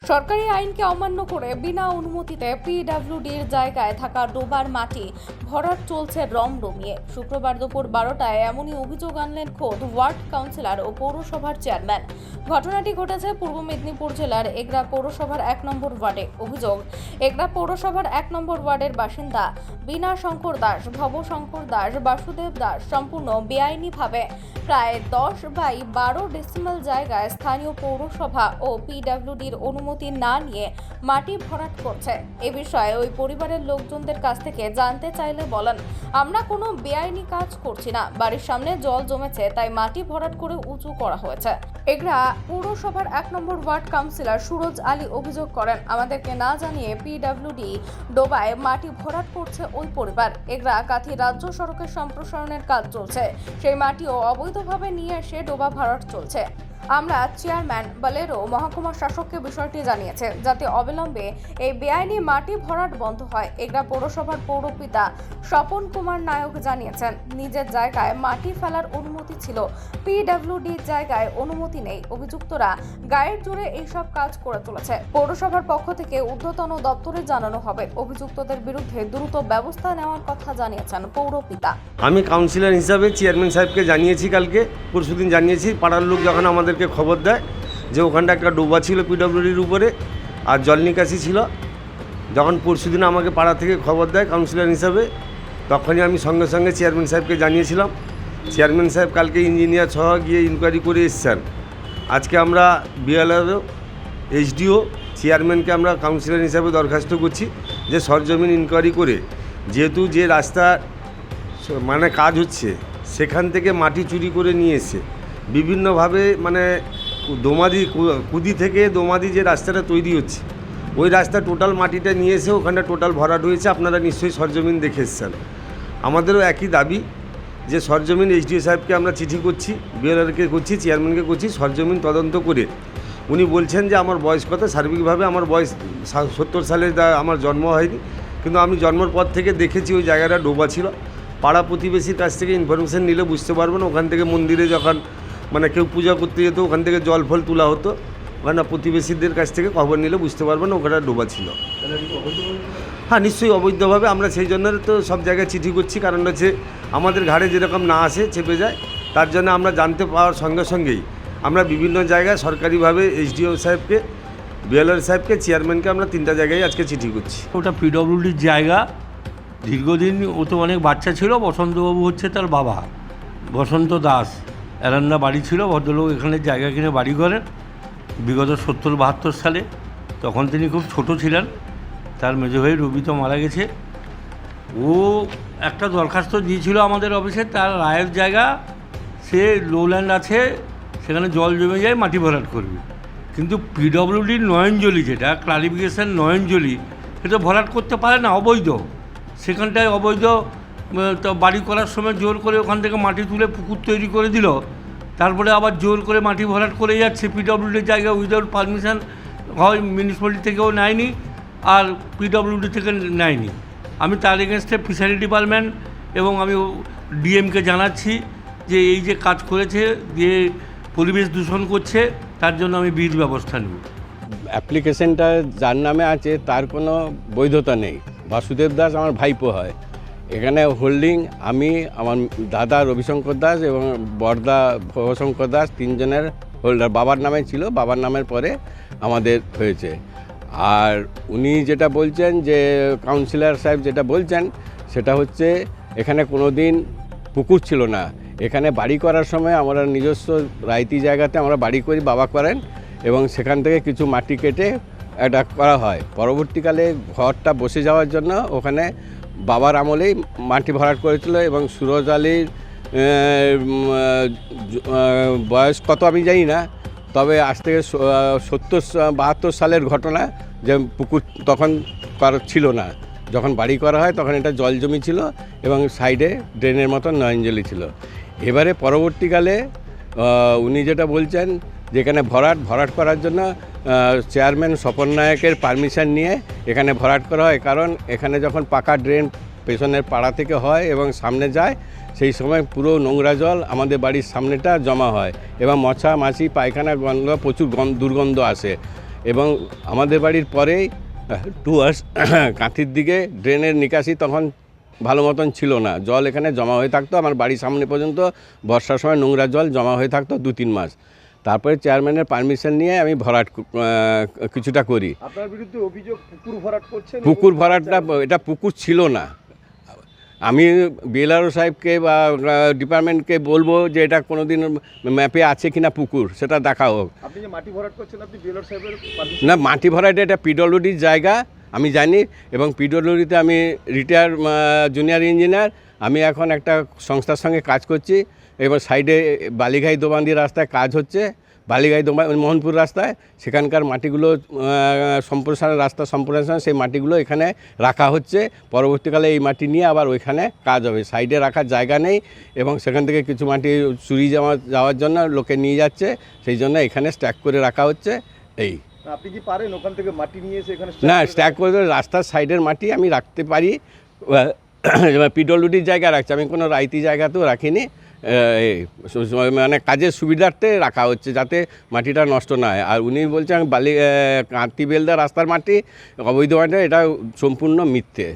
সরকারি আইনকে অমান্য করে বিনা অনুমতিতে পিডব্লিউডির জায়গায় থাকা ডোবার মাটি ভরাট চলছে রমরমিয়ে। শুক্রবার দুপুর 12টায় এমনই অভিযোগ আনলেন খোদ ওয়ার্ড কাউন্সিলর ও পৌরসভার চেয়ারম্যান। ঘটনাটি ঘটেছে পূর্ব মেদিনীপুর জেলার এগরা পৌরসভার 1 নম্বর ওয়ার্ডে। অভিযোগ, এগরা পৌরসভার 1 নম্বর ওয়ার্ডের বাসিন্দা বীণা শঙ্কর দাস, ভব শঙ্কর দাস, বাসুদেব দাস সম্পূর্ণ বেআইনিভাবে প্রায় 10/12 ডেসিমেল জায়গায় স্থানীয় পৌরসভা ও পিডব্লিউডির অনুমতি না নিয়ে মাটি ভরাট করছে। এ বিষয়ে ওই পরিবারের লোকজনদের কাছ থেকে জানতে চাইলে বলেন, আমরা কোনো বেআইনি কাজ করছি না, বাড়ির সামনে জল জমেছে তাই মাটি ভরাট করে উঁচু করা হয়েছে। এগরা পৌরসভার 1 নম্বর ওয়ার্ড কাউন্সিলর সুরজ আলী অভিযোগ করেন, আমাদেরকে না জানিয়ে পিডব্লিউডি ডোবায় মাটি ভরাট করছে ওই পরিবার। এগরা কাথি রাজ্য সড়কের সম্প্রসারণের কাজ চলছে, সেই মাটিও অবৈধভাবে নিয়ে এসে ডোবা ভরাট চলছে। আমরা চেয়ারম্যান বলেরও মহকুমা শাসককে বিষয়টি জানিয়েছে যাতে অবিলম্বে এই বেআইনি মাটি ভরাট বন্ধ হয়। এগরা পৌরসভার পৌরপিতা স্বপন কুমার নায়ক জানিয়েছেন, নিজের জায়গায় মাটি ফেলার অনুমতি ছিল, পিডব্লিউডির জায়গায় অনুমতি নেই। অভিযুক্তরা গায়ের জোরে এইসব কাজ করে চলেছে। পৌরসভার পক্ষ থেকে ঊর্ধ্বতন দপ্তরে জানানো হবে। অভিযুক্তদের বিরুদ্ধে দ্রুত ব্যবস্থা নেওয়ার কথা জানিয়েছেন পৌরপিতা। আমি কাউন্সিলর হিসাবে চেয়ারম্যান সাহেবকে জানিয়েছি, কালকে পরশুদিন জানিয়েছি। পাড়ার লোক যখন আমাদেরকে খবর দেয় যে ওখানটা একটা ডোবা ছিল পিডব্লিউডির উপরে আর জল নিকাশি ছিল, যখন পরশুদিন আমাকে পাড়া থেকে খবর দেয় কাউন্সিলর হিসাবে, তখনই আমি সঙ্গে সঙ্গে চেয়ারম্যান সাহেবকে জানিয়েছিলাম। চেয়ারম্যান সাহেব কালকে ইঞ্জিনিয়ার সহ গিয়ে ইনকোয়ারি করে এসছেন। আজকে আমরা বিএলআরও, এইচডিও, চেয়ারম্যানকে আমরা কাউন্সিলর হিসাবে দরখাস্ত করছি যে সরজমিন ইনকোয়ারি করে, যেহেতু যে রাস্তা মানে কাজ হচ্ছে সেখান থেকে মাটি চুরি করে নিয়ে এসে বিভিন্নভাবে মানে কুদি থেকে দোমাদি যে রাস্তাটা তৈরি হচ্ছে ওই রাস্তা টোটাল মাটিটা নিয়ে এসে ওখানটা টোটাল ভরাট হয়েছে। আপনারা নিশ্চয়ই সরজমিন দেখে এসছেন। আমাদেরও একই দাবি যে সরজমিন এইচডিও সাহেবকে আমরা চিঠি করছি, বিএলআরকে করছি, চেয়ারম্যানকে করছি, সরজমিন তদন্ত করে। উনি বলছেন যে আমার বয়স কত, সার্বিকভাবে আমার বয়স 70 সালে আমার জন্ম হয়নি, কিন্তু আমি জন্মের পর থেকে দেখেছি ওই জায়গাটা ডোবা ছিল। পাড়া প্রতিবেশীর কাছ থেকে ইনফরমেশন নিলে বুঝতে পারবেন, ওখান থেকে মন্দিরে যখন মানে কেউ পূজা করতে যেত ওখান থেকে জল ফল তোলা হতো, ওখানে প্রতিবেশীদের কাছ থেকে খবর নিলে বুঝতে পারবেন ওখানে ডোবা ছিল। হ্যাঁ, নিশ্চয়ই অবৈধভাবে। আমরা সেই জন্য তো সব জায়গায় চিঠি করছি, কারণ হচ্ছে আমাদের ঘাড়ে যেরকম না আসে চেপে যায়, তার জন্য আমরা জানতে পাওয়ার সঙ্গে সঙ্গেই আমরা বিভিন্ন জায়গায় সরকারিভাবে এইচডিও সাহেবকে, বিএলআর সাহেবকে, চেয়ারম্যানকে আমরা 3টা জায়গায় আজকে চিঠি করছি। ওটা পিডব্লিউডির জায়গা, দীর্ঘদিন ও তো অনেক বাচ্চা ছিল। বসন্তবাবু হচ্ছে তার বাবা, বসন্ত দাস, এরান্না বাড়ি ছিল। ভদ্রলোক এখানে জায়গা কিনে বাড়ি করেন বিগত 70-72 সালে। তখন তিনি খুব ছোট ছিলেন। তার মেজো ভাই রবি তো মারা গেছে। ও একটা দরখাস্ত দিয়েছিল আমাদের অফিসে, তার রায়ের জায়গা, সে লোল্যান্ড আছে, সেখানে জল জমে যায়, মাটি ভরাট করবে। কিন্তু পিডব্লিউডির নয়নজলি, যেটা ক্লারিফিকেশান নয়নজলি, সেটা ভরাট করতে পারে না, অবৈধ। সেখানটায় অবৈধ তো বাড়ি করার সময় জোর করে ওখান থেকে মাটি তুলে পুকুর তৈরি করে দিল, তারপরে আবার জোর করে মাটি ভরাট করে যাচ্ছে পিডব্লিউডির জায়গা উইদাউট পারমিশন। হয় মিউনিসিপ্যালিটি থেকেও নেয়নি আর পিডব্লিউডি থেকে নেয়নি। আমি তার এগেনস্টে ফিশারি ডিপার্টমেন্ট এবং আমি ডিএমকে জানাচ্ছি যে এই যে কাজ করেছে, যে পরিবেশ দূষণ করছে, তার জন্য আমি বিধ ব্যবস্থা নেব। অ্যাপ্লিকেশনটা যার নামে আছে তার কোনো বৈধতা নেই। বাসুদেব দাস আমার ভাইপো হয়। এখানে হোল্ডিং আমি, আমার দাদা রবিশঙ্কর দাস এবং বড়দা ভবশঙ্কর দাস, 3 জনের হোল্ডার। বাবার নামে ছিল, বাবার নামের পরে আমাদের হয়েছে। আর উনি যেটা বলছেন, যে কাউন্সিলর সাহেব যেটা বলছেন, সেটা হচ্ছে এখানে কোনো দিন পুকুর ছিল না। এখানে বাড়ি করার সময় আমরা নিজস্ব রাইতি জায়গাতে আমরা বাড়ি করি, বাবা করেন, এবং সেখান থেকে কিছু মাটি কেটে এটা করা হয়। পরবর্তীকালে ঘরটা বসে যাওয়ার জন্য ওখানে বাবার আমলেই মাটি ভরাট করেছিল। এবং সুরজ আলীর বয়স কত আমি জানি না, তবে আজ থেকে 70-72 সালের ঘটনা, যে পুকুর তখন ছিল না। যখন বাড়ি করা হয় তখন এটা জল জমি ছিল এবং সাইডে ড্রেনের মতন নয়নজলি ছিল। এবারে পরবর্তীকালে উনি যেটা বলছেন, যেখানে ভরাট করার জন্য চেয়ারম্যান স্বপন নায়কের পারমিশন নিয়ে এখানে ভরাট করা হয়। কারণ এখানে যখন পাকা ড্রেন পেছনের পাড়া থেকে হয় এবং সামনে যায়, সেই সময় পুরো নোংরা জল আমাদের বাড়ির সামনেটা জমা হয় এবং মশা মাছি পায়খানা গন্ধ, প্রচুর দুর্গন্ধ আসে। এবং আমাদের বাড়ির পরেই টুয়ার্স কাঁথির দিকে ড্রেনের নিকাশি তখন ভালো মতন ছিল না, জল এখানে জমা হয়ে থাকতো। আমার বাড়ির সামনে পর্যন্ত বর্ষার সময় নোংরা জল জমা হয়ে থাকতো 2-3 মাস। তারপরে চেয়ারম্যানের পারমিশন নিয়ে আমি ভরাট কিছুটা করি। আপনার বিরুদ্ধে অভিযোগ পুকুর ভরাট করছেন। পুকুর ভরাটটা, এটা পুকুর ছিল না। আমি বিএলআরও সাহেবকে বা ডিপার্টমেন্টকে বলবো যে এটা কোনোদিন ম্যাপে আছে কিনা পুকুর, সেটা দেখা হোক। আপনি যে মাটি ভরাট করছেন, আপনি বিএলআর সাহেবের না, মাটি ভরাট এটা পিডব্লিউডির জায়গা আমি জানি, এবং পিডব্লিউডিতে আমি রিটায়ার জুনিয়র ইঞ্জিনিয়ার। আমি এখন একটা সংস্থার সঙ্গে কাজ করছি, এবং সাইডে বালিঘাই দোবান্দি রাস্তায় কাজ হচ্ছে, বালিঘাই মোহনপুর রাস্তায়। সেখানকার মাটিগুলো সম্প্রসারণ, রাস্তা সম্প্রসারণ, সেই মাটিগুলো এখানে রাখা হচ্ছে। পরবর্তীকালে এই মাটি নিয়ে আবার ওইখানে কাজ হবে। সাইডে রাখার জায়গা নেই, এবং সেখান থেকে কিছু মাটি চুরি যাওয়ার জন্য লোকে নিয়ে যাচ্ছে, সেই জন্য এখানে স্ট্যাক করে রাখা হচ্ছে। এই আপনি কি পারেন ওখান থেকে মাটি নিয়ে এসে এখানে না, স্ট্যাক করে রাস্তার সাইডের মাটি আমি রাখতে পারি, পিডব্লিউডির জায়গায় রাখছি, আমি কোনো রাইতি জায়গাতেও রাখিনি। মানে কাজের সুবিধার্থে রাখা হচ্ছে, যাতে মাটিটা নষ্ট না হয়। আর উনি বলছেন কাঁথি বেলদা রাস্তার মাটি অবৈধ মাটি, এটা সম্পূর্ণ মিথ্যে।